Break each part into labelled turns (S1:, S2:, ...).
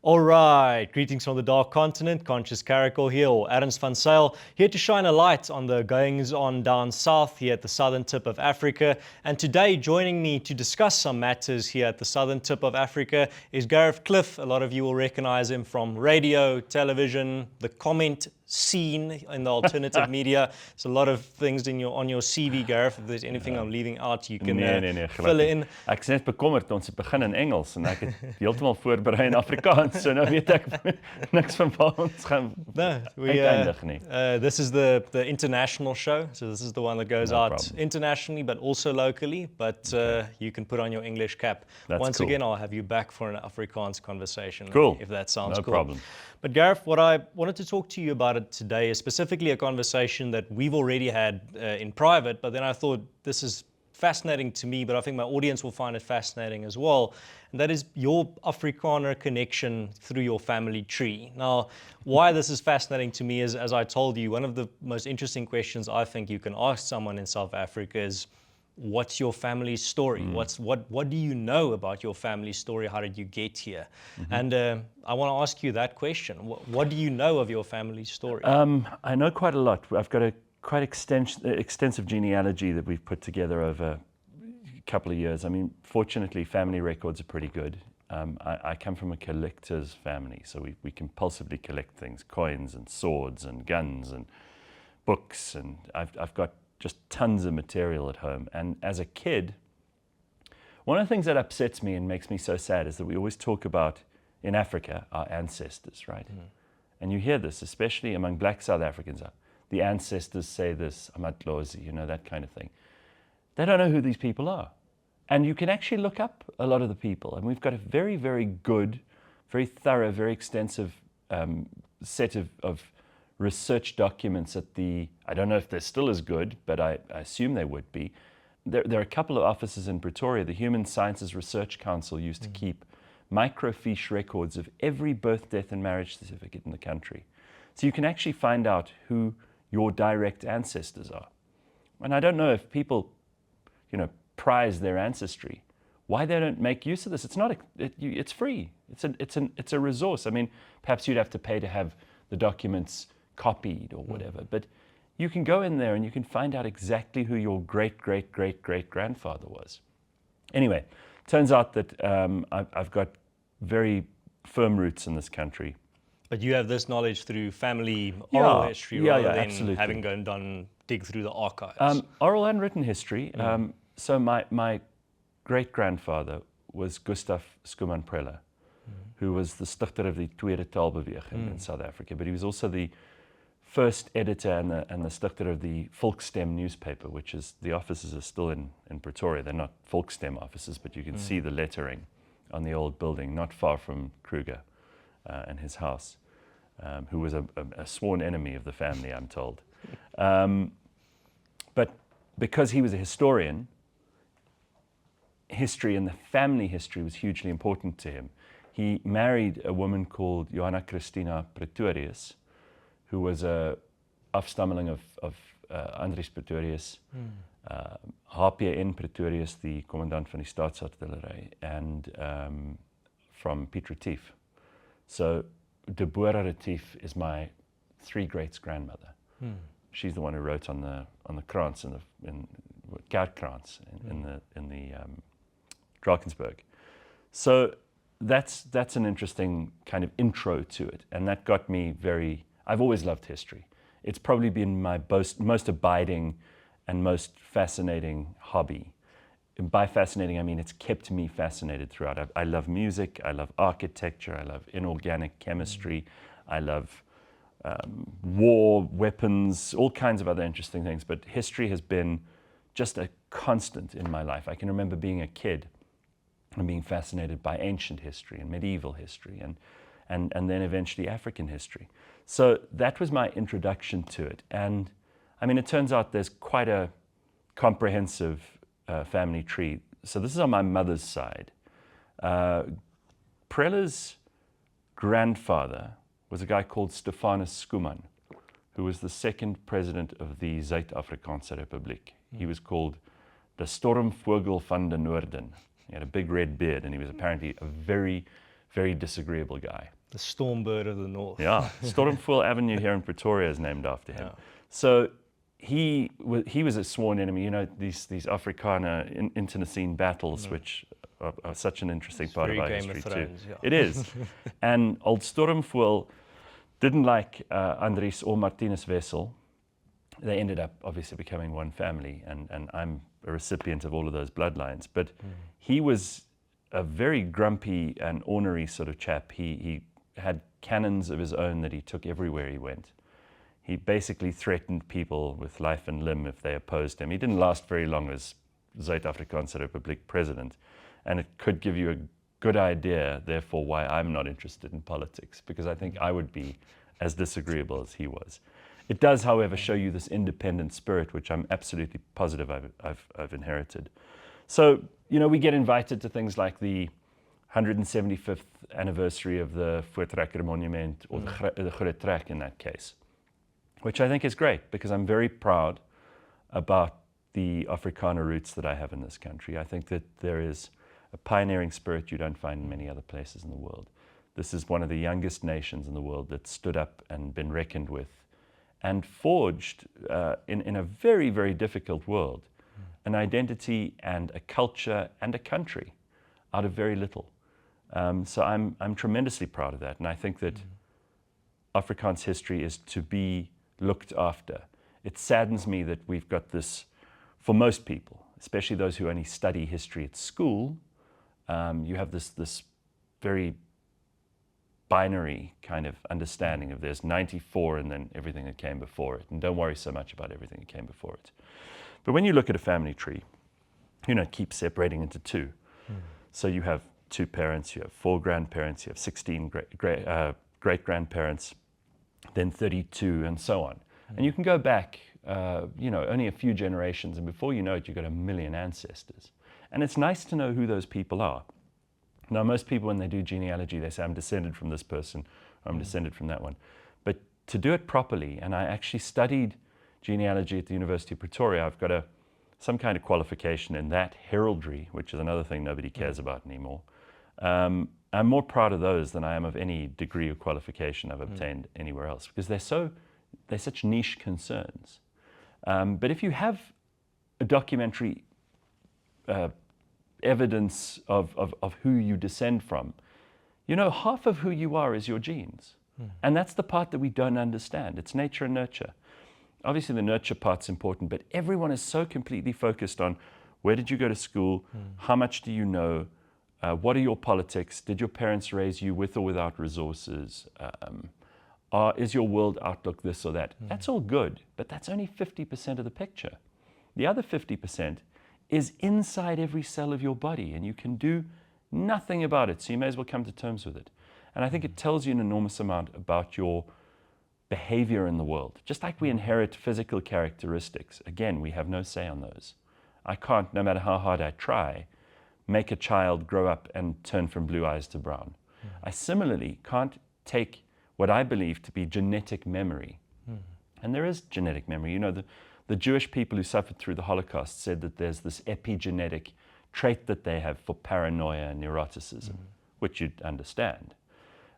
S1: All right, greetings from the Dark Continent, Conscious Caracal here, or Adams van Sail, here to shine a light on the goings-on down south here at the southern tip of Africa. And today, joining me to discuss some matters here at the southern tip of Africa is Gareth Cliff. A lot of you will recognize him from radio, television, the comment scene in the alternative media. There's a lot of things on your CV, Gareth. If there's anything I'm leaving out, you can fill it in.
S2: Ek is net bekommerd, ons het begin in Engels en ek het heeltemal voorberei in Afrikaans, so nou weet ek niks van waar ons gaan uiteindig nie.
S1: This is the international show, so this is the one that goes out internationally but also locally, but you can put on your English cap. Once again, I'll have you back for an Afrikaans conversation, if that sounds cool.
S2: No problem.
S1: But Gareth, what I wanted to talk to you about today is specifically a conversation that we've already had in private, but then I thought this is fascinating to me, but I think my audience will find it fascinating as well, and that is your Afrikaner connection through your family tree. Now, why this is fascinating to me is, as I told you, one of the most interesting questions I think you can ask someone in South Africa is, what's your family story? What do you know about your family story? How did you get here? And I want to ask you that question. What do you know of your family story?
S2: I know quite a lot. I've got a quite extensive genealogy that we've put together over a couple of years. I mean, fortunately, family records are pretty good. I come from a collector's family, so we compulsively collect things, coins and swords and guns and books, and I've got just tons of material at home. And as a kid, one of the things that upsets me and makes me so sad is that we always talk about, in Africa, our ancestors, right? And you hear this, especially among black South Africans. The ancestors say this, amatlozi, you know, that kind of thing. They don't know who these people are. And you can actually look up a lot of the people. And we've got a very, very good, very thorough, very extensive set of research documents at the, I don't know if they're still as good, but I assume they would be. There are a couple of offices in Pretoria. The Human Sciences Research Council used to keep microfiche records of every birth, death, and marriage certificate in the country. So you can actually find out who your direct ancestors are. And I don't know if people, you know, prize their ancestry, why they don't make use of this. It's not, it's free. It's a resource. I mean, perhaps you'd have to pay to have the documents copied or whatever, but you can go in there and you can find out exactly who your great-great-great-great-grandfather was. Anyway, turns out that I've got very firm roots in this country.
S1: But you have this knowledge through family oral history rather than
S2: absolutely.
S1: having gone and dig through the archives.
S2: Oral and written history. So my great-grandfather was Gustav Schoeman Preller, who was the stichter of the Tweede Taalbeweging in South Africa, but he was also the first editor and the stichter of the Volkstem newspaper, which is, the offices are still in Pretoria. They're not Volkstem offices, but you can see the lettering on the old building, not far from Kruger and his house, who was a sworn enemy of the family, I'm told. But because he was a historian, history and the family history was hugely important to him. He married a woman called Johanna Christina Pretorius, who was a afstammeling of Andries Pretorius, HPN Pretorius, the commandant van die staatsartillery, and from Piet Retief. So Deborah Retief is my three-greats-grandmother. She's the one who wrote on the krans in Kerkkrans in the Drakensberg. So that's an interesting kind of intro to it, and that got me very. I've always loved history. It's probably been my most abiding and most fascinating hobby. And by fascinating, I mean it's kept me fascinated throughout. I love music, I love architecture, I love inorganic chemistry, I love war, weapons, all kinds of other interesting things. But history has been just a constant in my life. I can remember being a kid and being fascinated by ancient history and medieval history and then eventually African history. So that was my introduction to it. And I mean, it turns out there's quite a comprehensive family tree. So this is on my mother's side. Preller's grandfather was a guy called Stephanus Schoeman, who was the second president of the Zuid-Afrikaanse Republiek. He was called the Stormvogel van de Noorden. He had a big red beard, and he was apparently a very very disagreeable guy.
S1: The Stormbird of the North.
S2: Yeah, Stormfool Avenue here in Pretoria is named after him.
S1: Yeah.
S2: So he was a sworn enemy. You know, these Afrikaner internecine battles, which are such an interesting part of our
S1: Game
S2: history
S1: of Thrones,
S2: too.
S1: yeah.
S2: It is. And old Stormfool didn't like Andries or Martinus Wessel. They ended up obviously becoming one family, and I'm a recipient of all of those bloodlines. But he was a very grumpy and ornery sort of chap. He had cannons of his own that he took everywhere he went. He basically threatened people with life and limb if they opposed him. He didn't last very long as Zuid-Afrikaanse Republiek president, and it could give you a good idea, therefore, why I'm not interested in politics, because I think I would be as disagreeable as he was. It does, however, show you this independent spirit, which I'm absolutely positive I've inherited. So, you know, we get invited to things like the 175th anniversary of the Voortrekker Monument, or the Groot Trek in that case, which I think is great, because I'm very proud about the Afrikaner roots that I have in this country. I think that there is a pioneering spirit you don't find in many other places in the world. This is one of the youngest nations in the world that stood up and been reckoned with and forged in a very, very difficult world an identity and a culture and a country out of very little. So I'm tremendously proud of that, and I think that Afrikaans history is to be looked after. It saddens me that we've got this, for most people, especially those who only study history at school, you have this very binary kind of understanding of there's 94 and then everything that came before it, and don't worry so much about everything that came before it. But when you look at a family tree, you know, it keeps separating into two. So you have 2 parents, you have 4 grandparents, you have 16 great-grandparents, then 32, and so on. And you can go back, you know, only a few generations, and before you know it, you've got 1 million ancestors. And it's nice to know who those people are. Now, most people, when they do genealogy, they say, I'm descended from this person, or I'm descended from that one. But to do it properly, and I actually studied genealogy at the University of Pretoria, I've got some kind of qualification in that, heraldry, which is another thing nobody cares about anymore. I'm more proud of those than I am of any degree or qualification I've obtained anywhere else, because they're such niche concerns. But if you have a documentary evidence of who you descend from, you know, half of who you are is your genes. And that's the part that we don't understand. It's nature and nurture. Obviously, the nurture part's important, but everyone is so completely focused on where did you go to school, how much do you know, what are your politics, did your parents raise you with or without resources, is your world outlook this or that? That's all good, but that's only 50% of the picture. The other 50% is inside every cell of your body, and you can do nothing about it, so you may as well come to terms with it. And I think it tells you an enormous amount about your behavior in the world. Just like we inherit physical characteristics, again, we have no say on those. I can't, no matter how hard I try, make a child grow up and turn from blue eyes to brown. I similarly can't take what I believe to be genetic memory. And there is genetic memory. You know, the Jewish people who suffered through the Holocaust said that there's this epigenetic trait that they have for paranoia and neuroticism, which you'd understand.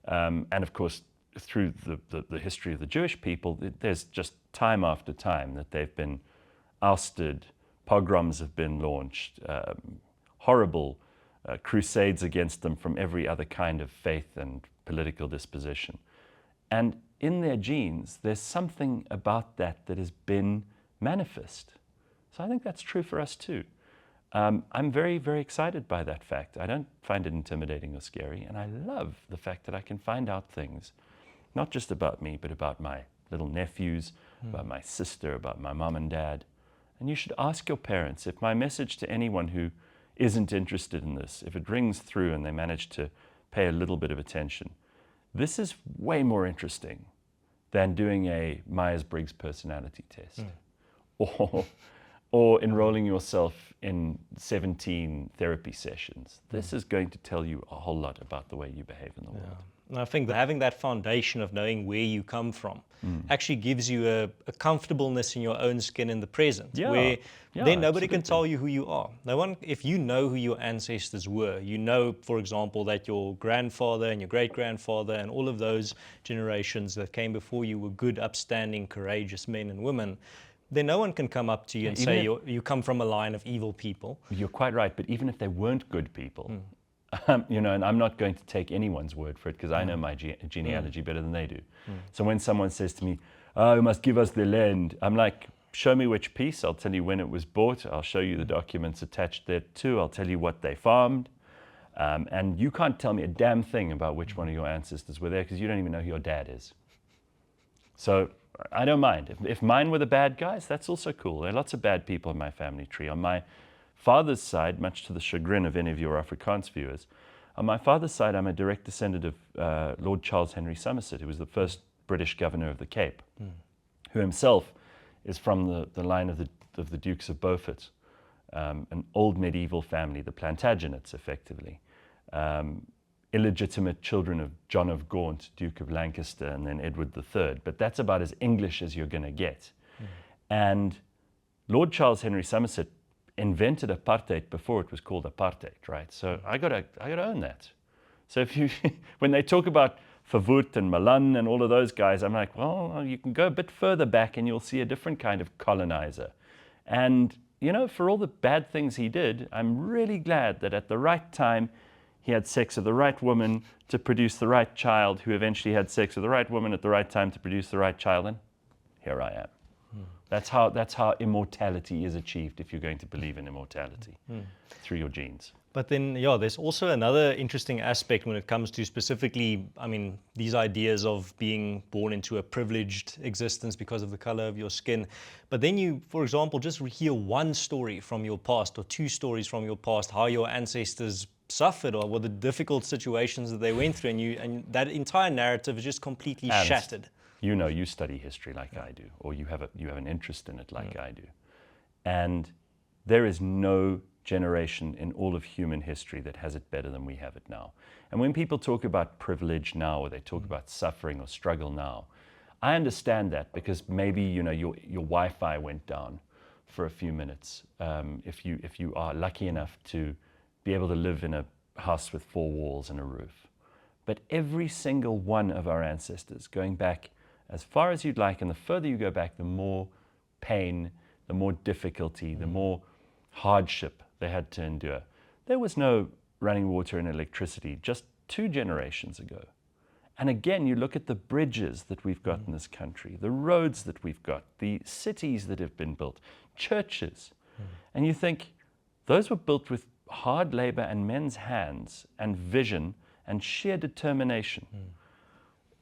S2: And of course, through the history of the Jewish people, there's just time after time that they've been ousted, pogroms have been launched, horrible crusades against them from every other kind of faith and political disposition. And in their genes, there's something about that has been manifest. So I think that's true for us too. I'm very, very excited by that fact. I don't find it intimidating or scary, and I love the fact that I can find out things, not just about me, but about my little nephews, about my sister, about my mom and dad. And you should ask your parents. If my message to anyone who isn't interested in this, if it rings through and they manage to pay a little bit of attention, this is way more interesting than doing a Myers-Briggs personality test or enrolling yourself in 17 therapy sessions. This is going to tell you a whole lot about the way you behave in the world.
S1: And I think that having that foundation of knowing where you come from actually gives you a comfortableness in your own skin in the present, where then nobody can tell you who you are. No one, if you know who your ancestors were, you know, for example, that your grandfather and your great-grandfather and all of those generations that came before you were good, upstanding, courageous men and women, then no one can come up to you and say you come from a line of evil people.
S2: You're quite right, but even if they weren't good people, you know, and I'm not going to take anyone's word for it because I know my genealogy better than they do. So when someone says to me, "Oh, you must give us the land," I'm like, show me which piece, I'll tell you when it was bought, I'll show you the documents attached thereto, I'll tell you what they farmed, and you can't tell me a damn thing about which one of your ancestors were there because you don't even know who your dad is. So I don't mind. If mine were the bad guys, that's also cool. There are lots of bad people in my family tree. On my father's side, much to the chagrin of any of your Afrikaans viewers, on my father's side, I'm a direct descendant of Lord Charles Henry Somerset, who was the first British governor of the Cape, who himself is from the line of the Dukes of Beaufort, an old medieval family, the Plantagenets, effectively. Illegitimate children of John of Gaunt, Duke of Lancaster, and then Edward III. But that's about as English as you're going to get. And Lord Charles Henry Somerset invented apartheid before it was called apartheid, right? So I gotta own that. So if you, when they talk about Verwoerd and Malan and all of those guys, I'm like, well, you can go a bit further back and you'll see a different kind of colonizer. And, you know, for all the bad things he did, I'm really glad that at the right time, he had sex with the right woman to produce the right child, who eventually had sex with the right woman at the right time to produce the right child, and here I am. That's how immortality is achieved, if you're going to believe in immortality, through your genes.
S1: But then, yeah, there's also another interesting aspect when it comes to specifically, I mean, these ideas of being born into a privileged existence because of the color of your skin. But then you, for example, just hear one story from your past or two stories from your past, how your ancestors suffered or what the difficult situations that they went through, and that entire narrative is just completely shattered.
S2: You know, you study history like I do, or you have an interest in it like I do. And there is no generation in all of human history that has it better than we have it now. And when people talk about privilege now, or they talk about suffering or struggle now, I understand that because maybe, you know, your Wi-Fi went down for a few minutes. If you are lucky enough to be able to live in a house with 4 walls and a roof. But every single one of our ancestors, going back as far as you'd like, and the further you go back, the more pain, the more difficulty, the more hardship they had to endure. There was no running water and electricity just 2 generations ago. And again, you look at the bridges that we've got in this country, the roads that we've got, the cities that have been built, churches. And you think, those were built with hard labor and men's hands and vision and sheer determination.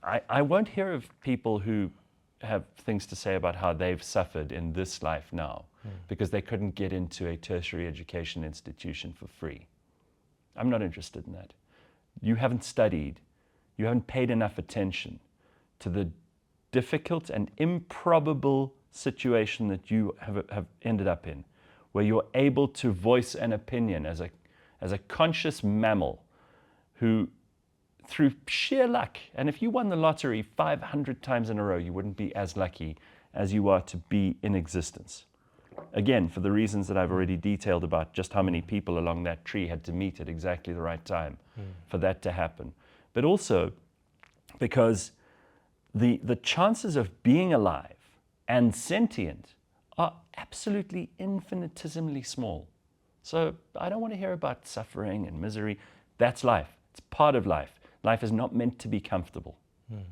S2: I won't hear of people who have things to say about how they've suffered in this life now because they couldn't get into a tertiary education institution for free. I'm not interested in that. You haven't studied. You haven't paid enough attention to the difficult and improbable situation that you have ended up in, where you're able to voice an opinion as a conscious mammal who, through sheer luck, and if you won the lottery 500 times in a row, you wouldn't be as lucky as you are to be in existence. Again, for the reasons that I've already detailed about just how many people along that tree had to meet at exactly the right time for that to happen. But also because the chances of being alive and sentient are absolutely infinitesimally small. So I don't want to hear about suffering and misery. That's life. It's part of life. Life is not meant to be comfortable.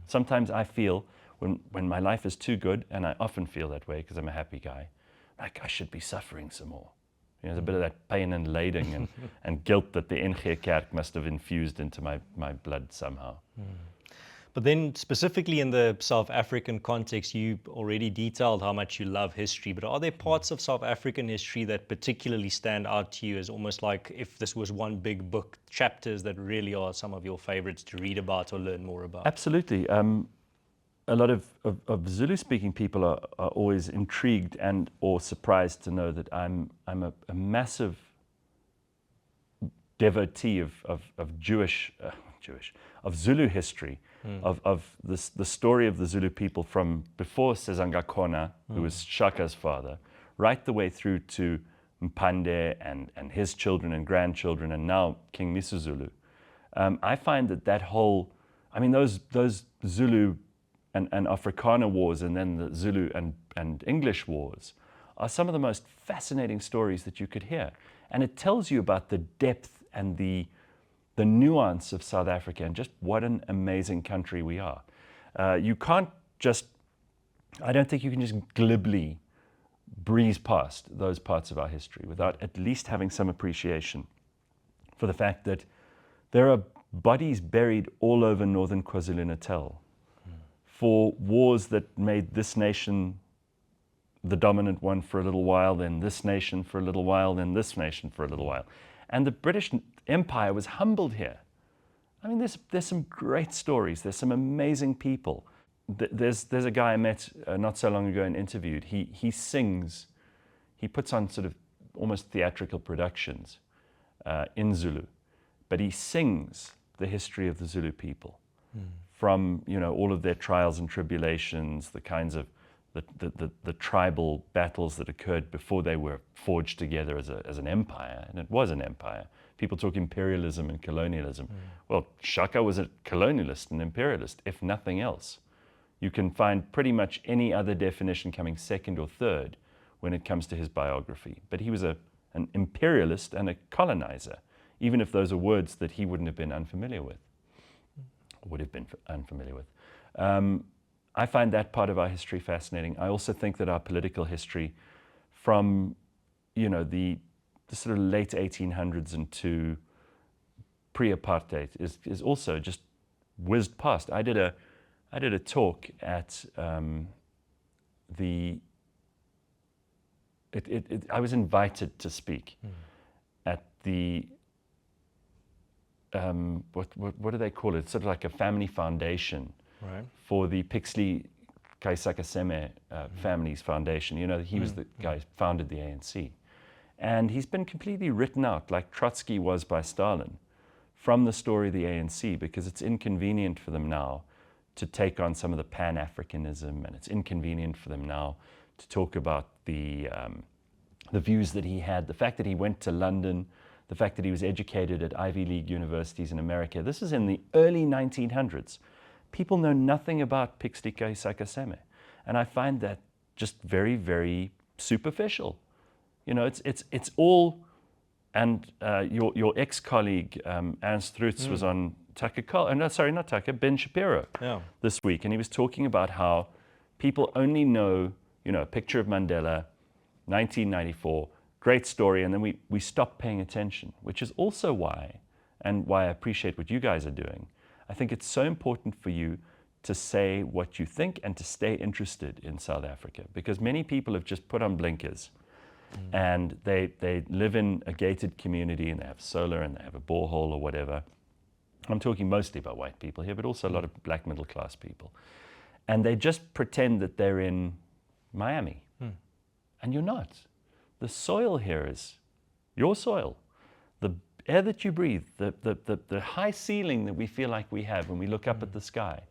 S2: Sometimes I feel when my life is too good, and I often feel that way because I'm a happy guy, like I should be suffering some more. You know, there's a bit of that pain and lading and guilt that the NG Kerk must have infused into my blood somehow.
S1: But then specifically in the South African context, you already detailed how much you love history, but are there parts of South African history that particularly stand out to you as almost like if this was one big book, chapters that really are some of your favorites to read about or learn more about?
S2: Absolutely. a lot of Zulu-speaking people are always intrigued and or surprised to know that I'm a massive devotee of Zulu history, of the story of the Zulu people from before Sezangakona, who was Shaka's father, right the way through to Mpande and his children and grandchildren, and now King Misuzulu. I find that whole, I mean, those Zulu and Afrikaner wars, and then the Zulu and English wars, are some of the most fascinating stories that you could hear. And it tells you about the depth and the nuance of South Africa and just what an amazing country we are. You can't just, I don't think you can just glibly breeze past those parts of our history without at least having some appreciation for the fact that there are bodies buried all over northern KwaZulu-Natal for wars that made this nation the dominant one for a little while, then this nation for a little while, then this nation for a little while. And the British Empire was humbled here. I mean, there's some great stories. There's some amazing people. There's a guy I met not so long ago and interviewed. He sings, he puts on sort of almost theatrical productions in Zulu, but he sings the history of the Zulu people from, you know, all of their trials and tribulations, the kinds of the tribal battles that occurred before they were forged together as an empire, and it was an empire. People talk imperialism and colonialism. Well, Shaka was a colonialist and imperialist, if nothing else. You can find pretty much any other definition coming second or third when it comes to his biography. But he was an imperialist and a colonizer, even if those are words that he wouldn't have been unfamiliar with, or would have been unfamiliar with. I find that part of our history fascinating. I also think that our political history from, you know, the sort of late 1800s into pre-apartheid is also just whizzed past. I did a talk at I was invited to speak at the what do they call it? It's sort of like a family foundation. Right. For the Pixley Kaisakaseme Families Foundation. You know, he was the guy who founded the ANC. And he's been completely written out, like Trotsky was by Stalin, from the story of the ANC, because it's inconvenient for them now to take on some of the Pan-Africanism, and it's inconvenient for them now to talk about the views that he had, the fact that he went to London, the fact that he was educated at Ivy League universities in America. This is in the early 1900s. People know nothing about Pixley Kaisakaseme. And I find that just very, very superficial. You know, it's all, and your ex-colleague, Ernst Roots, was on Ben Shapiro this week, and he was talking about how people only know, you know, a picture of Mandela, 1994, great story, and then we stop paying attention, which is also why I appreciate what you guys are doing. I think it's so important for you to say what you think and to stay interested in South Africa, because many people have just put on blinkers and they live in a gated community and they have solar and they have a borehole or whatever. I'm talking mostly about white people here, but also a lot of black middle class people. And they just pretend that they're in Miami. And you're not. The soil here is your soil. The air that you breathe, the high ceiling that we feel like we have when we look up at the sky,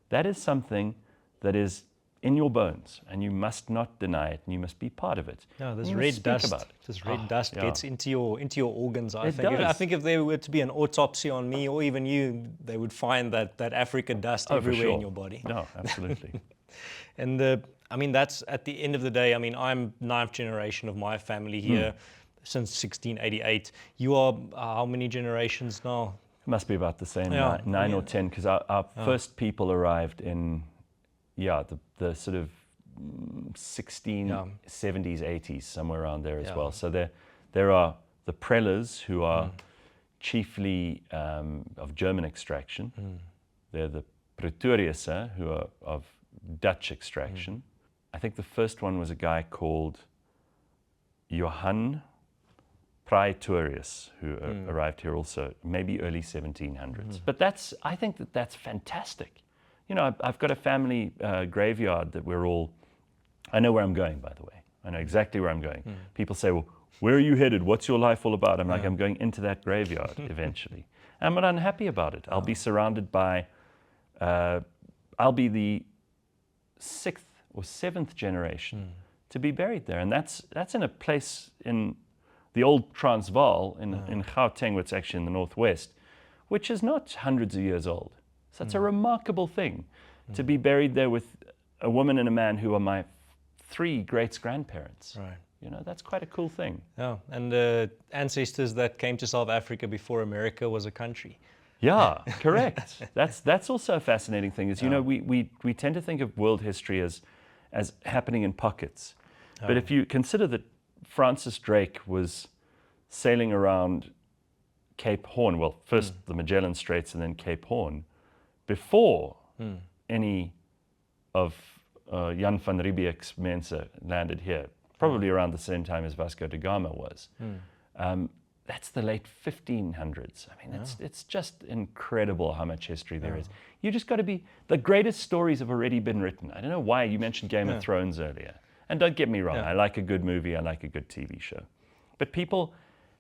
S2: that is something that is in your bones, and you must not deny it, and you must be part of it.
S1: No, this red dust, gets into your organs. I think if there were to be an autopsy on me or even you, they would find that Africa dust everywhere in your body.
S2: No, absolutely.
S1: And I mean, that's at the end of the day. I mean, I'm 9th generation of my family here. Since 1688. You are how many generations now?
S2: It must be about the same, nine or 10, because our first people arrived in, the sort of 1670s, 80s, somewhere around there as well. So there are the Prellers, who are chiefly of German extraction. They're the Pretoriusse, who are of Dutch extraction. I think the first one was a guy called Johann Praetorius, who arrived here also, maybe early 1700s. But I think that's fantastic. you know, I've got a family graveyard that we're all, I know where I'm going, by the way. I know exactly where I'm going. People say, well, where are you headed? What's your life all about? I'm like, I'm going into that graveyard eventually. I'm not unhappy about it. I'll be surrounded by, I'll be the 6th or 7th generation to be buried there. And that's in a place in the old Transvaal, in Gauteng, which is actually in the northwest, which is not hundreds of years old. So it's a remarkable thing to be buried there with a woman and a man who are my 3 great-grandparents.
S1: Right.
S2: You know, that's quite a cool thing.
S1: Yeah, and ancestors that came to South Africa before America was a country.
S2: Yeah, correct. That's also a fascinating thing. Is, you know, we tend to think of world history as happening in pockets. But if you consider that Francis Drake was sailing around Cape Horn, well, first the Magellan Straits and then Cape Horn, before any of Jan van Riebeeck's mense landed here, probably around the same time as Vasco da Gama was. That's the late 1500s. I mean, it's just incredible how much history there is. You just got to be, the greatest stories have already been written. I don't know why you mentioned Game of Thrones earlier. And don't get me wrong, I like a good movie, I like a good TV show. But people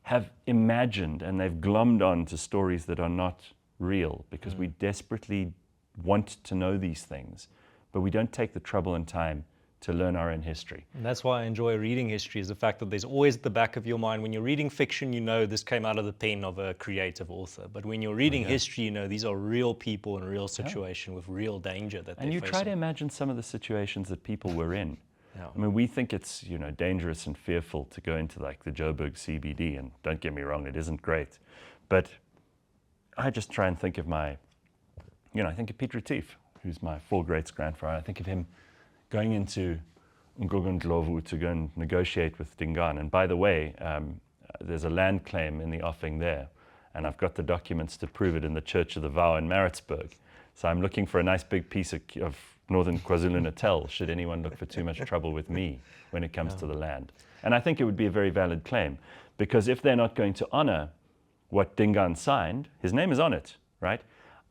S2: have imagined and they've glommed on to stories that are not real because we desperately want to know these things, but we don't take the trouble and time to learn our own history.
S1: And that's why I enjoy reading history, is the fact that there's always at the back of your mind, when you're reading fiction, you know this came out of the pen of a creative author. But when you're reading history, you know these are real people in a real situation with real danger that they're facing.
S2: And you try to imagine some of the situations that people were in. I mean, we think it's, you know, dangerous and fearful to go into like the Joburg CBD, and don't get me wrong, it isn't great. But I just try and think of my, you know, I think of Piet Retief, who's my 4 great-grandfather. I think of him going into Ngogondlovu to go and negotiate with Dingaan. And by the way, there's a land claim in the offing there, and I've got the documents to prove it in the Church of the Vow in Maritzburg. So I'm looking for a nice big piece of northern KwaZulu-Natal, should anyone look for too much trouble with me when it comes to the land. And I think it would be a very valid claim, because if they're not going to honor what Dingaan signed, his name is on it, right?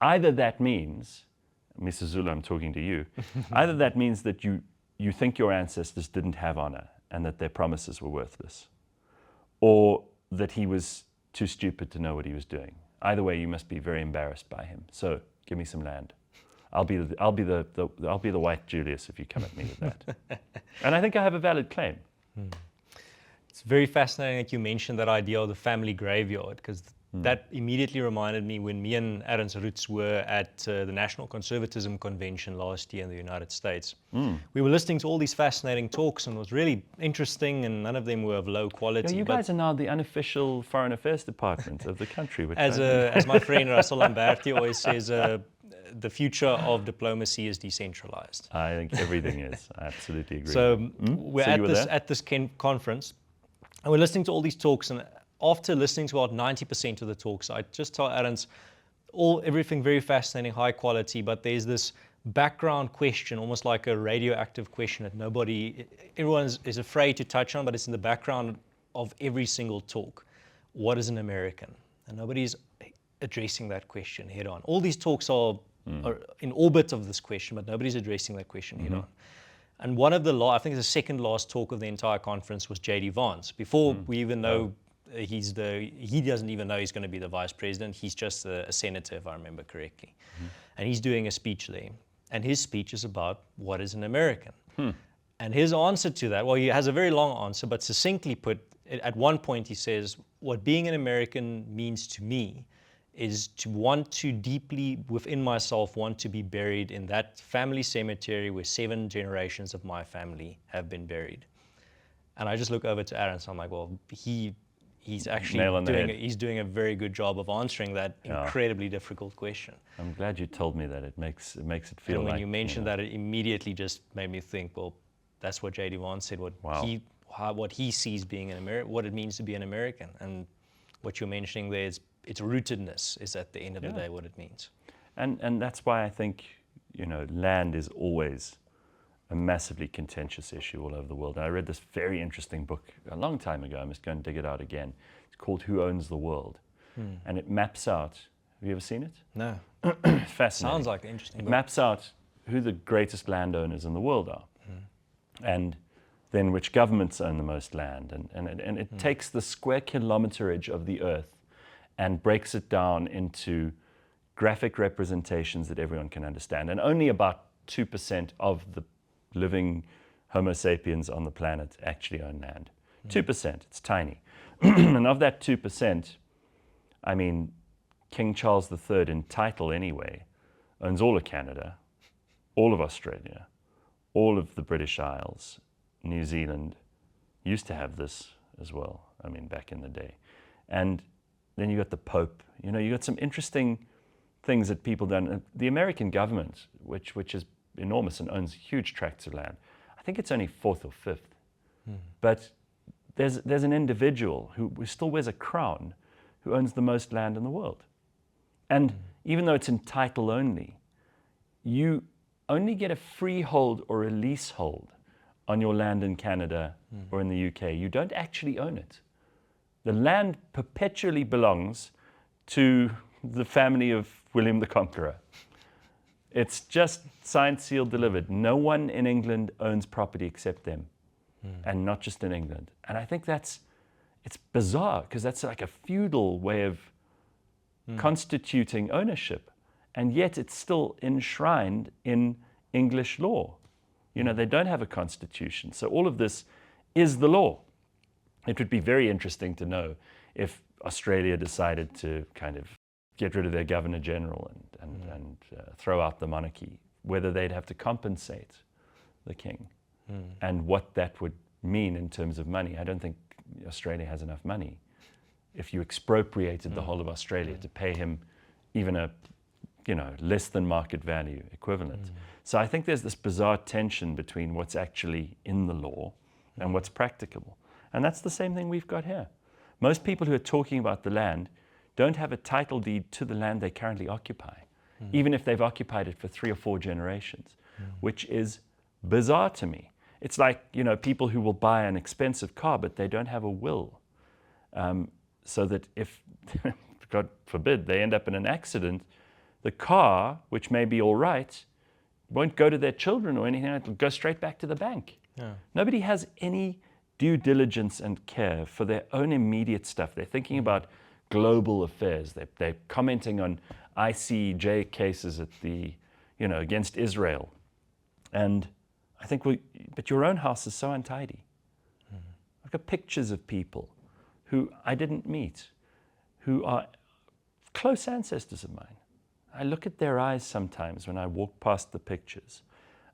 S2: Either that means, Mr. Zulu, I'm talking to you, either that means that you think your ancestors didn't have honor and that their promises were worthless, or that he was too stupid to know what he was doing. Either way, you must be very embarrassed by him. So give me some land. I'll be the white Julius if you come at me with that. And I think I have a valid claim.
S1: It's very fascinating that you mentioned that idea of the family graveyard, because that immediately reminded me when me and Ernst Roots were at the National Conservatism Convention last year in the United States. We were listening to all these fascinating talks, and it was really interesting, and none of them were of low quality.
S2: You guys are now the unofficial foreign affairs department of the country. Which
S1: as my friend Russell Lamberti always says, the future of diplomacy is decentralized.
S2: I think everything is. I absolutely agree.
S1: So we're at this conference, and we're listening to all these talks, and after listening to about 90% of the talks, I just tell Ernst, everything very fascinating, high quality, but there's this background question, almost like a radioactive question that everyone is afraid to touch on, but it's in the background of every single talk. What is an American? And nobody's addressing that question head on. All these talks are in orbit of this question, but nobody's addressing that question head on. And one of I think the second last talk of the entire conference was J.D. Vance. Before we even know he doesn't even know he's going to be the vice president. He's just a senator, if I remember correctly. And he's doing a speech there. And his speech is about what is an American. And his answer to that, well, he has a very long answer, but succinctly put, at one point he says, what being an American means to me is to want to deeply within myself want to be buried in that family cemetery where 7 generations of my family have been buried. And I just look over to Aaron, so I'm like, well, he's actually doing a very good job of answering that incredibly difficult question.
S2: I'm glad you told me that. It makes it feel
S1: and when
S2: like,
S1: you mentioned that, it immediately just made me think, well, that's what J.D. Vance said, what he sees being an American, what it means to be an American. And what you're mentioning there is its rootedness is at the end of the day what it means.
S2: And that's why I think, you know, land is always a massively contentious issue all over the world. And I read this very interesting book a long time ago. I must go and dig it out again. It's called Who Owns the World? And it maps out Have you ever seen it?
S1: No.
S2: Fascinating.
S1: Sounds like an interesting
S2: It
S1: book.
S2: maps out who the greatest landowners in the world are, and then which governments own the most land. And it takes the square kilometerage of the earth and breaks it down into graphic representations that everyone can understand. And only about 2% of the living Homo sapiens on the planet actually own land. 2%, it's tiny. And of that 2%, I mean, King Charles III, in title anyway, owns all of Canada, all of Australia, all of the British Isles, New Zealand used to have this as well, I mean, back in the day. And then you got the Pope, you know, you got some interesting things that people don't. The American government, which is enormous and owns huge tracts of land, I think it's only fourth or fifth. But there's an individual who still wears a crown who owns the most land in the world. And even though it's in title only, you only get a freehold or a leasehold on your land in Canada or in the UK. You don't actually own it. The land perpetually belongs to the family of William the Conqueror. It's just signed, sealed, delivered. No one in England owns property except them, and not just in England. And I think it's bizarre, because that's like a feudal way of constituting ownership, and yet it's still enshrined in English law. You know, they don't have a constitution, so all of this is the law. It would be very interesting to know if Australia decided to kind of get rid of their Governor General and throw out the monarchy, whether they'd have to compensate the king, and what that would mean in terms of money. I don't think Australia has enough money. If you expropriated the whole of Australia to pay him even a, you know, less than market value equivalent. So I think there's this bizarre tension between what's actually in the law and what's practicable. And that's the same thing we've got here. Most people who are talking about the land don't have a title deed to the land they currently occupy, even if they've occupied it for 3 or 4 generations, which is bizarre to me. It's like, you know, people who will buy an expensive car, but they don't have a will. So that if, God forbid, they end up in an accident, the car, which may be all right, won't go to their children or anything. It'll go straight back to the bank.
S1: Yeah.
S2: Nobody has any due diligence and care for their own immediate stuff. They're thinking about global affairs. They're commenting on ICJ cases at the, you know, against Israel. And I think but your own house is so untidy. I've got pictures of people who I didn't meet, who are close ancestors of mine. I look at their eyes sometimes when I walk past the pictures,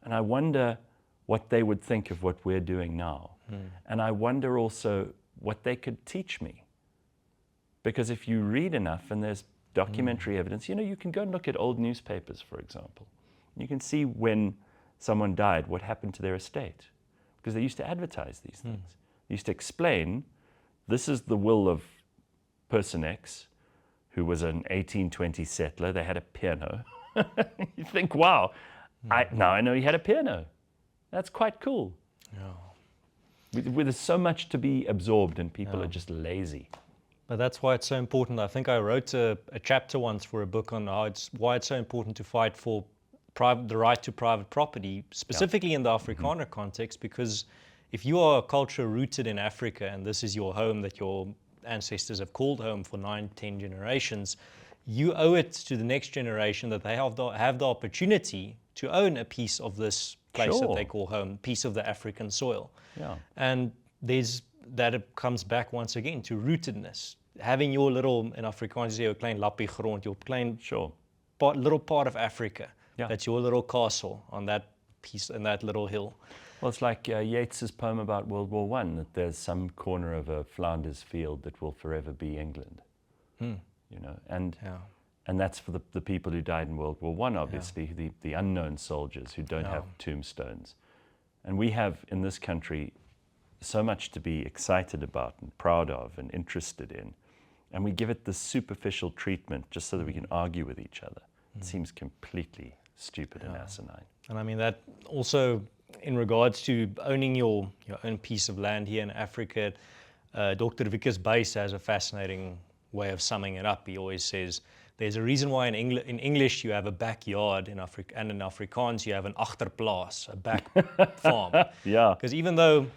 S2: and I wonder what they would think of what we're doing now. And I wonder also what they could teach me. Because if you read enough, and there's documentary evidence, you know, you can go and look at old newspapers, for example. You can see when someone died, what happened to their estate. Because they used to advertise these things. They used to explain, this is the will of person X, who was an 1820 settler. They had a piano. You think, wow, now I know he had a piano. That's quite cool.
S1: Yeah.
S2: There's so much to be absorbed, and people are just lazy.
S1: But that's why it's so important. I think I wrote a chapter once for a book on why it's so important to fight for the right to private property, specifically in the Afrikaner context, because if you are a culture rooted in Africa and this is your home that your ancestors have called home for 9, 10 generations, you owe it to the next generation that they have the opportunity to own a piece of this place that they call home, piece of the African soil.
S2: Yeah.
S1: And it comes back once again to rootedness. Having your little, in Afrikaans, you say, your klein lappie grond, your klein little part of Africa.
S2: Yeah.
S1: That's your little castle on that piece, in that little hill.
S2: Well, it's like Yeats's poem about World War I, that there's some corner of a Flanders field that will forever be England. You know, and that's for the people who died in World War I, obviously, the unknown soldiers who don't have tombstones. And we have, in this country, so much to be excited about and proud of and interested in. And we give it this superficial treatment just so that we can argue with each other. It seems completely stupid and asinine.
S1: And I mean, that also, in regards to owning your own piece of land here in Africa, Dr. Vickers Buys has a fascinating way of summing it up. He always says, There's a reason why in English you have a backyard, and in Afrikaans you have an agterplaas, a back farm.
S2: Yeah.
S1: Because even though,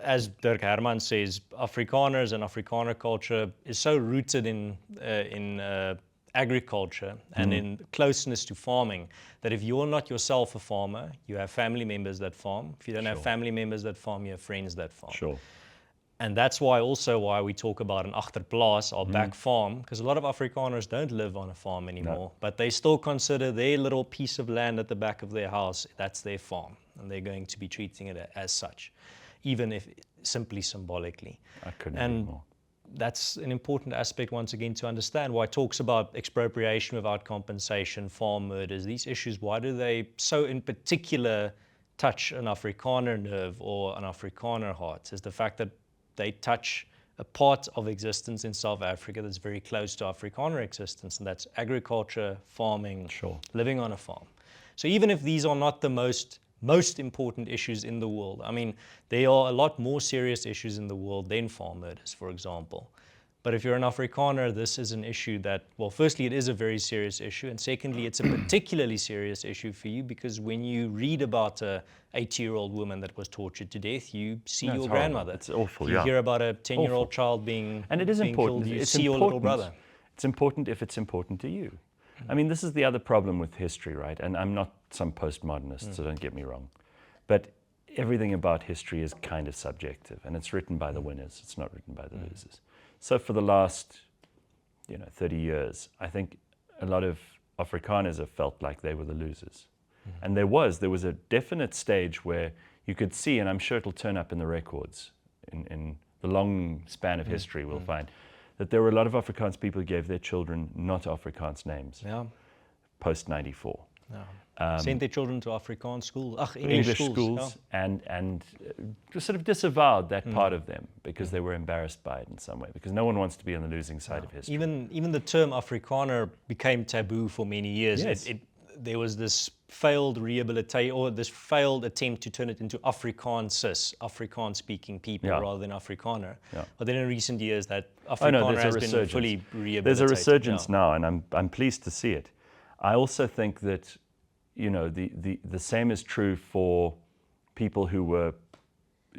S1: as Dirk Herman says, Afrikaners and Afrikaner culture is so rooted in agriculture and in closeness to farming, that if you're not yourself a farmer, you have family members that farm. If you don't have family members that farm, you have friends that farm.
S2: Sure.
S1: And that's why we talk about an agterplaas, or back farm, because a lot of Afrikaners don't live on a farm anymore, but they still consider their little piece of land at the back of their house, that's their farm, and they're going to be treating it as such, even if simply symbolically.
S2: I couldn't agree more.
S1: That's an important aspect, once again, to understand why it talks about expropriation without compensation, farm murders, these issues. Why do they so in particular touch an Afrikaner nerve or an Afrikaner heart? Is the fact that they touch a part of existence in South Africa that's very close to Afrikaner existence, and that's agriculture, farming, living on a farm. So even if these are not the most important issues in the world, I mean, there are a lot more serious issues in the world than farm murders, for example. But if you're an Afrikaner, this is an issue that, well, firstly, it is a very serious issue, and secondly, it's a particularly serious issue for you, because when you read about a 80-year-old woman that was tortured to death, you see your grandmother.
S2: It's awful,
S1: You hear about a 10-year-old child being
S2: and it is
S1: being
S2: important.
S1: killed, you
S2: It's
S1: see your little brother.
S2: It's important if it's important to you. I mean, this is the other problem with history, right? And I'm not some postmodernist, so don't get me wrong. But everything about history is kind of subjective, and it's written by the winners. It's not written by the losers. So for the last, 30 years, I think a lot of Afrikaners have felt like they were the losers. And there was a definite stage where you could see, and I'm sure it'll turn up in the records, in the long span of history, we'll find, that there were a lot of Afrikaans people who gave their children not Afrikaans names post-94.
S1: Sent their children to Afrikaans schools,
S2: English schools, and sort of disavowed that part of them because they were embarrassed by it in some way, because no one wants to be on the losing side of history.
S1: Even the term Afrikaner became taboo for many years.
S2: Yes.
S1: There was this failed rehabilitation, or this failed attempt to turn it into Afrikaansis, Afrikaans-speaking people, rather than Afrikaner. But then in recent years, that Afrikaner has been fully rehabilitated.
S2: There's a resurgence now, and I'm pleased to see it. I also think that the same is true for people who were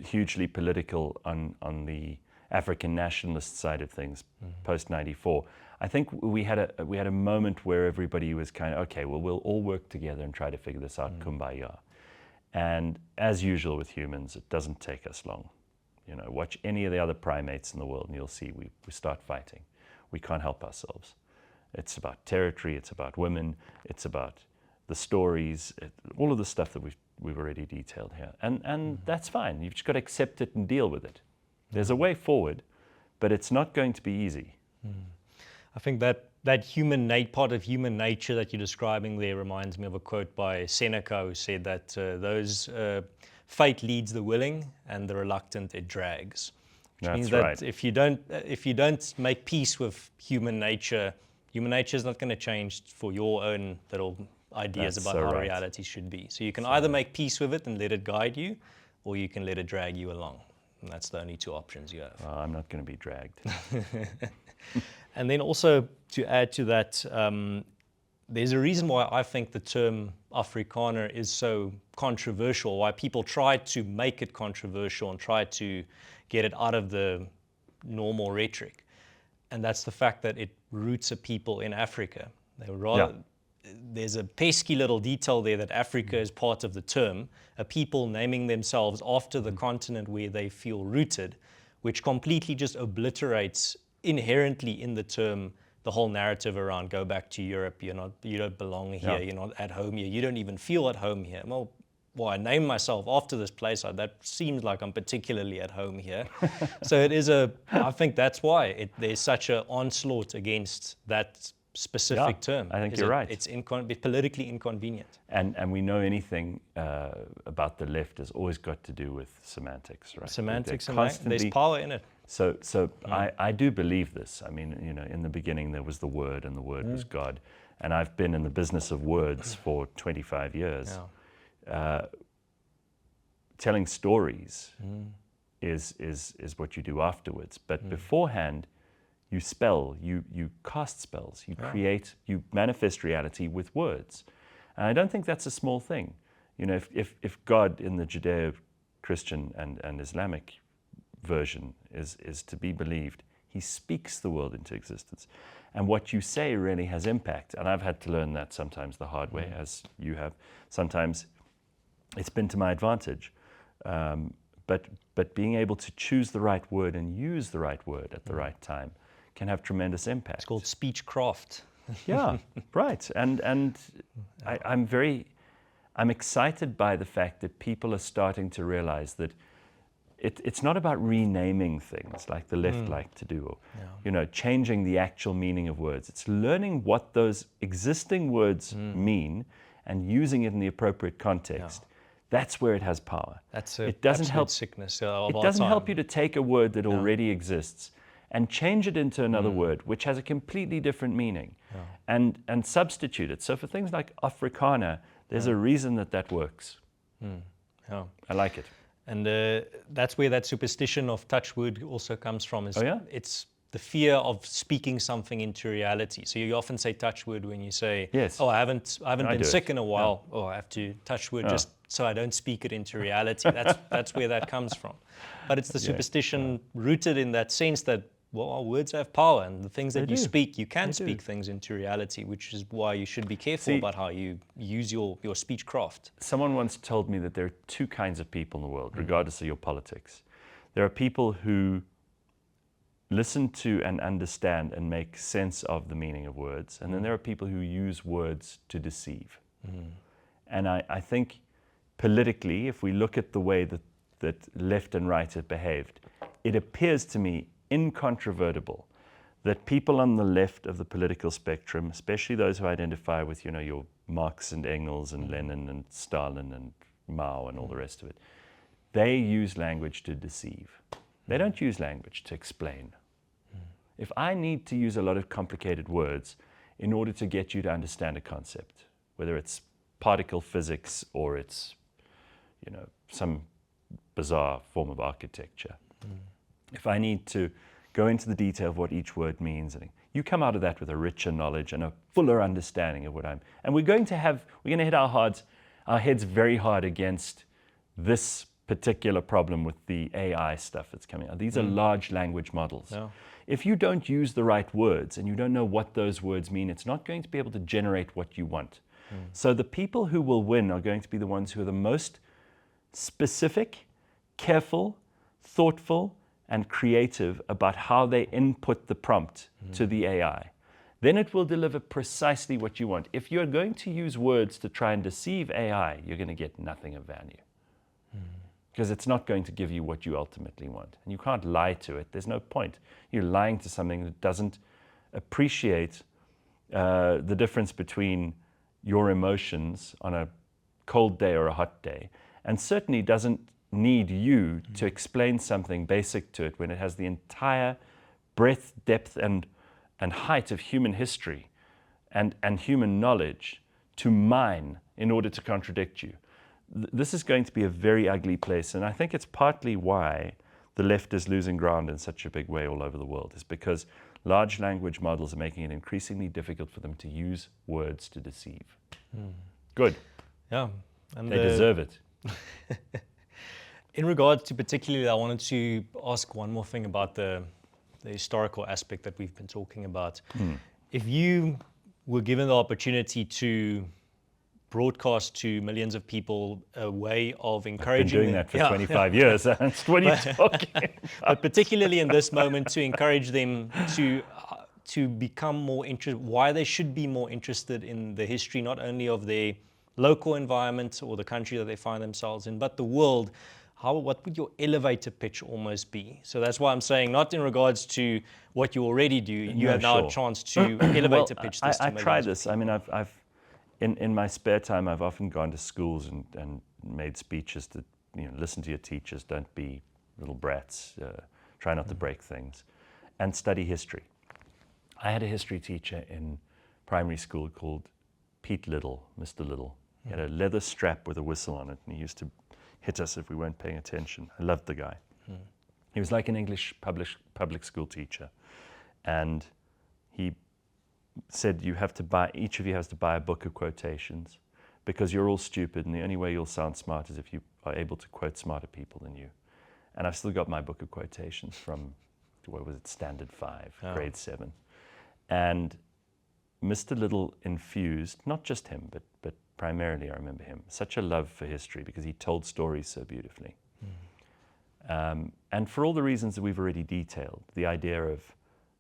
S2: hugely political on the African nationalist side of things post '94. I think we had a moment where everybody was kind of, okay, well, we'll all work together and try to figure this out, kumbaya. And as usual with humans, it doesn't take us long. Watch any of the other primates in the world and you'll see we start fighting. We can't help ourselves. It's about territory, it's about women, it's about the stories, all of the stuff that we've already detailed here. And that's fine. You've just got to accept it and deal with it. There's a way forward, but it's not going to be easy.
S1: I think that part of human nature that you're describing there reminds me of a quote by Seneca, who said that fate leads the willing, and the reluctant it drags. Which means that if you don't make peace with human nature is not going to change for your own little ideas about how reality should be. So you can either make peace with it and let it guide you, or you can let it drag you along. And that's the only two options you have.
S2: I'm not going to be dragged.
S1: And then also to add to that, there's a reason why I think the term Afrikaner is so controversial, why people try to make it controversial and try to get it out of the normal rhetoric. And that's the fact that it roots a people in Africa. There's a pesky little detail there that Africa is part of the term, a people naming themselves after the continent where they feel rooted, which completely just obliterates inherently in the term the whole narrative around go back to Europe, you don't belong here, you're not at home here, you don't even feel at home here. Well, I named myself after this place, that seems like I'm particularly at home here. So I think that's why there's such an onslaught against that specific term.
S2: I think you're right.
S1: It's politically inconvenient.
S2: And we know anything about the left has always got to do with semantics, right?
S1: Semantics, and there's power in it.
S2: So I do believe this. I mean, in the beginning there was the Word, and the Word was God. And I've been in the business of words for 25 years. Telling stories is what you do afterwards. But beforehand, you spell, you cast spells, you create, you manifest reality with words. And I don't think that's a small thing. You know, if God in the Judeo-Christian and Islamic version is to be believed, he speaks the world into existence. And what you say really has impact. And I've had to learn that sometimes the hard way, as you have. Sometimes it's been to my advantage. But being able to choose the right word and use the right word at the right time can have tremendous impact.
S1: It's called speech craft.
S2: Yeah, right. And I'm excited by the fact that people are starting to realize that it's not about renaming things like the left like to do, or you know, changing the actual meaning of words. It's learning what those existing words mean and using it in the appropriate context. That's where it has power.
S1: That's a
S2: it doesn't help
S1: sickness of
S2: It
S1: our
S2: doesn't
S1: time.
S2: help you to take a word that already exists and change it into another word which has a completely different meaning and substitute it. So for things like Afrikaner, there's a reason that works.
S1: Yeah.
S2: I like it.
S1: And that's where that superstition of touchwood also comes from. Is it's the fear of speaking something into reality. So you often say touchwood when you say,
S2: Yes.
S1: "Oh, I haven't been sick in a while.
S2: Yeah.
S1: Oh, I have to touch wood just so I don't speak it into reality." That's where that comes from. But it's the superstition rooted in that sense that, well, our words have power, and the things that you speak, you can speak things into reality, which is why you should be careful about how you use your speech craft.
S2: Someone once told me that there are two kinds of people in the world, regardless of your politics. There are people who listen to and understand and make sense of the meaning of words, and then there are people who use words to deceive. And I think politically, if we look at the way that left and right have behaved, it appears to me incontrovertible that people on the left of the political spectrum, especially those who identify with, you know, your Marx and Engels and Lenin and Stalin and Mao and all the rest of it, they use language to deceive. They don't use language to explain. If I need to use a lot of complicated words in order to get you to understand a concept, whether it's particle physics or it's, you know, some bizarre form of architecture, if I need to go into the detail of what each word means, you come out of that with a richer knowledge and a fuller understanding of what and we're going to hit our heads very hard against this particular problem with the AI stuff that's coming out. These are large language models.
S1: Yeah.
S2: If you don't use the right words and you don't know what those words mean, it's not going to be able to generate what you want. So the people who will win are going to be the ones who are the most specific, careful, thoughtful, and creative about how they input the prompt to the AI. Then it will deliver precisely what you want. If you're going to use words to try and deceive AI, you're going to get nothing of value. Because it's not going to give you what you ultimately want. And you can't lie to it. There's no point. You're lying to something that doesn't appreciate the difference between your emotions on a cold day or a hot day, and certainly doesn't need you to explain something basic to it when it has the entire breadth, depth, and height of human history and human knowledge to mine in order to contradict you. This is going to be a very ugly place, and I think it's partly why the left is losing ground in such a big way all over the world, is because large language models are making it increasingly difficult for them to use words to deceive. Good.
S1: Yeah. And
S2: they deserve it.
S1: In regards to particularly, I wanted to ask one more thing about the historical aspect that we've been talking about. If you were given the opportunity to broadcast to millions of people a way of encouraging
S2: I've been doing that for 25 years. What are you talking about?
S1: But particularly in this moment, to encourage them to become more interested, why they should be more interested in the history, not only of their local environment or the country that they find themselves in, but the world. What would your elevator pitch almost be? So that's why I'm saying, not in regards to what you already do, you have now a chance to elevator pitch this to
S2: I
S1: millions
S2: try
S1: of
S2: this.
S1: people.
S2: I mean, I've in my spare time, I've often gone to schools and made speeches to, listen to your teachers, don't be little brats, try not to break things, and study history. I had a history teacher in primary school called Pete Little, Mr. Little. He had a leather strap with a whistle on it, and he used to hit us if we weren't paying attention. I loved the guy. He was like an English public school teacher. and he said each of you has to buy a book of quotations, because you're all stupid, and the only way you'll sound smart is if you are able to quote smarter people than you. And I've still got my book of quotations from, what was it, Standard 5, grade 7. And Mr. Little infused, not just him, but primarily I remember him, such a love for history, because he told stories so beautifully. And for all the reasons that we've already detailed, the idea of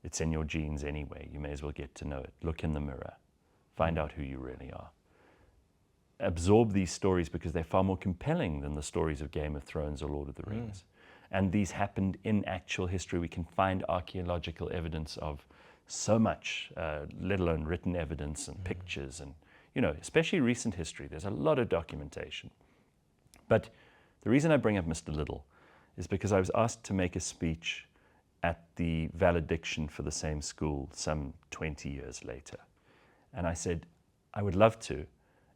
S2: it's in your genes anyway, you may as well get to know it. Look in the mirror, find out who you really are. Absorb these stories because they're far more compelling than the stories of Game of Thrones or Lord of the Rings. And these happened in actual history. We can find archaeological evidence of so much, let alone written evidence and pictures and, especially recent history. There's a lot of documentation. But the reason I bring up Mr. Little is because I was asked to make a speech at the valediction for the same school some 20 years later. And I said, I would love to,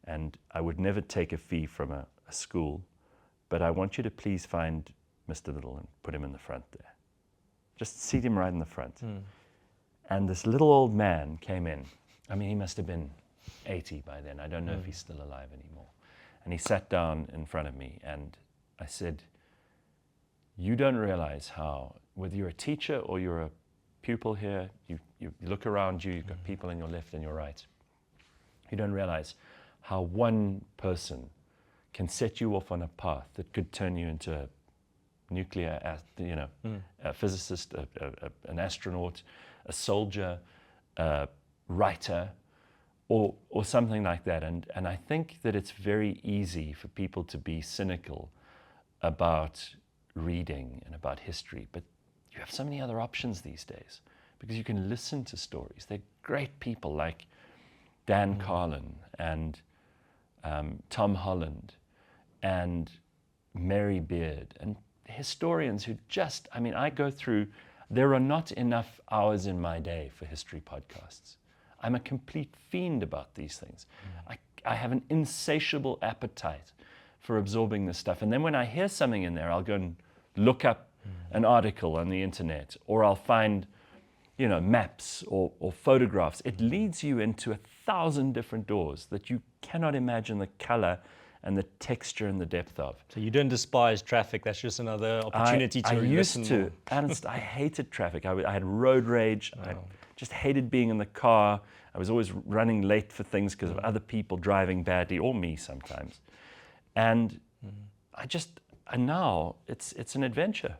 S2: and I would never take a fee from a school, but I want you to please find Mr. Little and put him in the front there. Just seat him right in the front. And this little old man came in. I mean, he must have been 80 by then. I don't know if he's still alive anymore. And he sat down in front of me, and I said, you don't realize how, whether you're a teacher or you're a pupil here, you look around you, you've got people on your left and your right. You don't realize how one person can set you off on a path that could turn you into a nuclear, a physicist, an astronaut, a soldier, a writer, or something like that. And I think that it's very easy for people to be cynical about reading and about history, but you have so many other options these days because you can listen to stories. They're great people like Dan Carlin and Tom Holland and Mary Beard and historians who just, I go through, there are not enough hours in my day for history podcasts. I'm a complete fiend about these things. I have an insatiable appetite for absorbing this stuff. And then when I hear something in there, I'll go and look up an article on the internet, or I'll find, maps or photographs. It leads you into 1,000 different doors that you cannot imagine the color and the texture and the depth of.
S1: So you don't despise traffic. That's just another opportunity to
S2: I used
S1: listen
S2: to.
S1: more.
S2: Honest, I hated traffic. I had road rage. I just hated being in the car. I was always running late for things because of other people driving badly, or me sometimes. And and now it's an adventure.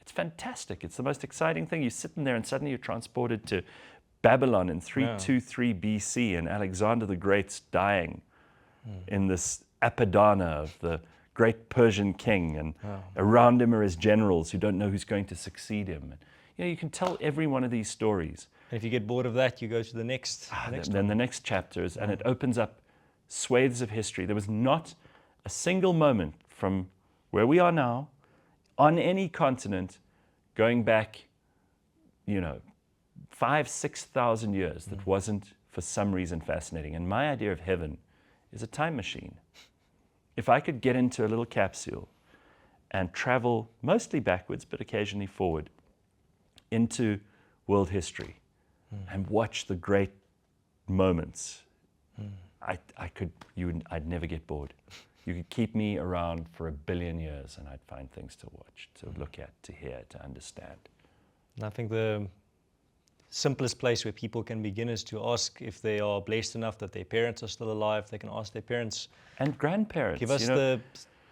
S2: It's fantastic. It's the most exciting thing. You're sitting there and suddenly you're transported to Babylon in 323 BC and Alexander the Great's dying in this Apadana of the great Persian king, and around him are his generals who don't know who's going to succeed him. And, you can tell every one of these stories.
S1: And if you get bored of that, you go to the next.
S2: Then the next chapters, and it opens up swathes of history. There was not a single moment from where we are now on any continent going back, 5,000-6,000 years that wasn't for some reason fascinating. And my idea of heaven is a time machine. If I could get into a little capsule and travel mostly backwards, but occasionally forward into world history and watch the great moments, I'd never get bored. You could keep me around for 1 billion years and I'd find things to watch, to look at, to hear, to understand.
S1: And I think the simplest place where people can begin is to ask if they are blessed enough that their parents are still alive. They can ask their parents
S2: and grandparents.
S1: Give us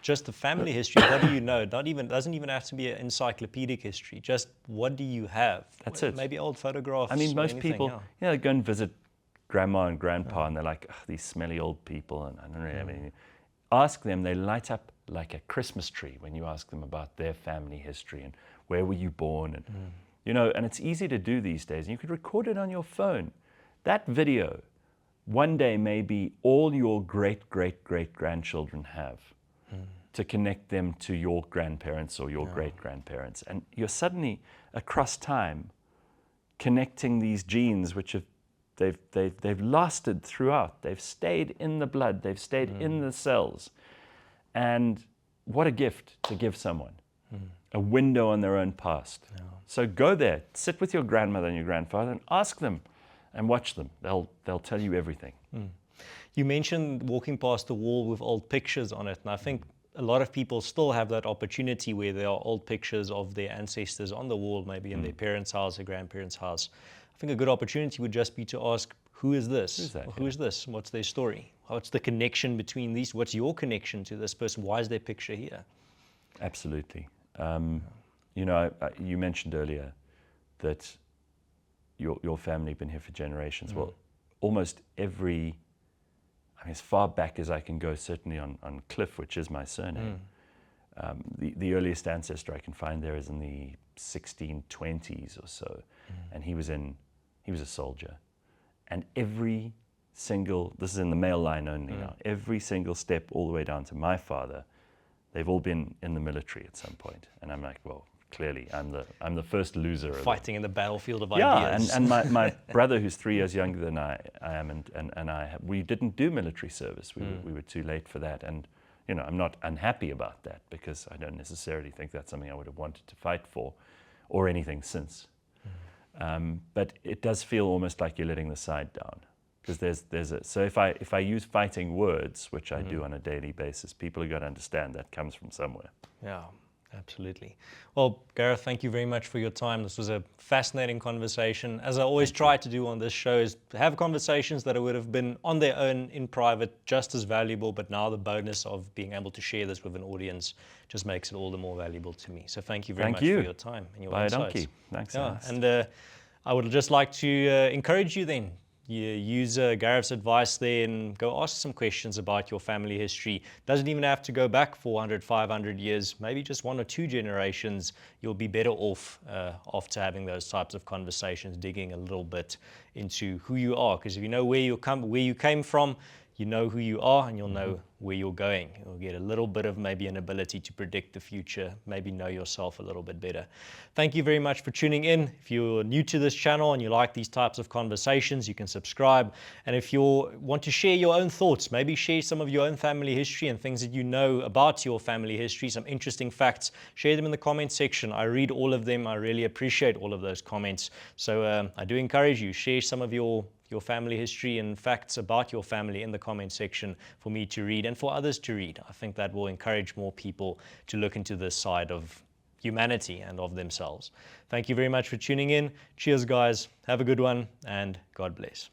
S1: just the family history. What do you know? Doesn't even have to be an encyclopedic history. Just what do you have?
S2: That's it.
S1: Maybe old photographs.
S2: Most people, they go and visit grandma and grandpa, and they're like, these smelly old people, and I don't really have anything. Ask them, they light up like a Christmas tree when you ask them about their family history and where were you born, and and it's easy to do these days. And you could record it on your phone. That video, one day may be all your great-great-great-grandchildren have to connect them to your grandparents or your great-grandparents. And you're suddenly, across time, connecting these genes which have they've lasted throughout. They've stayed in the blood. They've stayed in the cells. And what a gift to give someone. a window on their own past. So go there, sit with your grandmother and your grandfather and ask them and watch them. They'll tell you everything.
S1: You mentioned walking past the wall with old pictures on it, and I think a lot of people still have that opportunity where there are old pictures of their ancestors on the wall, maybe in their parents' house, their grandparents' house. I think a good opportunity would just be to ask, who is this?
S2: Who's that?
S1: Or who is this? What's their story? What's the connection between these? What's your connection to this person? Why is their picture here?
S2: Absolutely. You know, you mentioned earlier that your family been here for generations. Well, almost every, I mean, as far back as I can go, certainly on Cliff, which is my surname, the earliest ancestor I can find there is in the 1620s or so, and he was a soldier, and every single, this is in the male line only now, every single step all the way down to my father, they've all been in the military at some point, and I'm like, well, clearly I'm the first loser.
S1: Fighting in the battlefield of
S2: ideas.
S1: Yeah,
S2: and my brother, who's 3 years younger than I am, and we didn't do military service. We were too late for that, and you know, I'm not unhappy about that because I don't necessarily think that's something I would have wanted to fight for, or anything since. But it does feel almost like you're letting the side down, because so if I use fighting words, which I do on a daily basis, people have got to understand that comes from somewhere.
S1: Yeah. Absolutely. Well, Gareth, thank you very much for your time. This was a fascinating conversation. As I always try to do on this show, is to have conversations that would have been on their own in private just as valuable, but now the bonus of being able to share this with an audience just makes it all the more valuable to me. So thank you very much for your time and your insights.
S2: Thanks.
S1: Yeah, and I would just like to encourage you then. You use Gareth's advice there and go ask some questions about your family history. Doesn't even have to go back 400, 500 years, maybe just 1 or 2 generations. You'll be better off after having those types of conversations, digging a little bit into who you are. Because if you know where you came from, you know who you are, and you'll know where you're going. You'll get a little bit of maybe an ability to predict the future, maybe know yourself a little bit better. Thank you very much for tuning in. If you're new to this channel and you like these types of conversations, you can subscribe. And if you want to share your own thoughts, maybe share some of your own family history and things that you know about your family history, some interesting facts, share them in the comment section. I read all of them. I really appreciate all of those comments. So I do encourage you, share some of your family history and facts about your family in the comment section for me to read and for others to read. I think that will encourage more people to look into this side of humanity and of themselves. Thank you very much for tuning in. Cheers, guys. Have a good one, and God bless.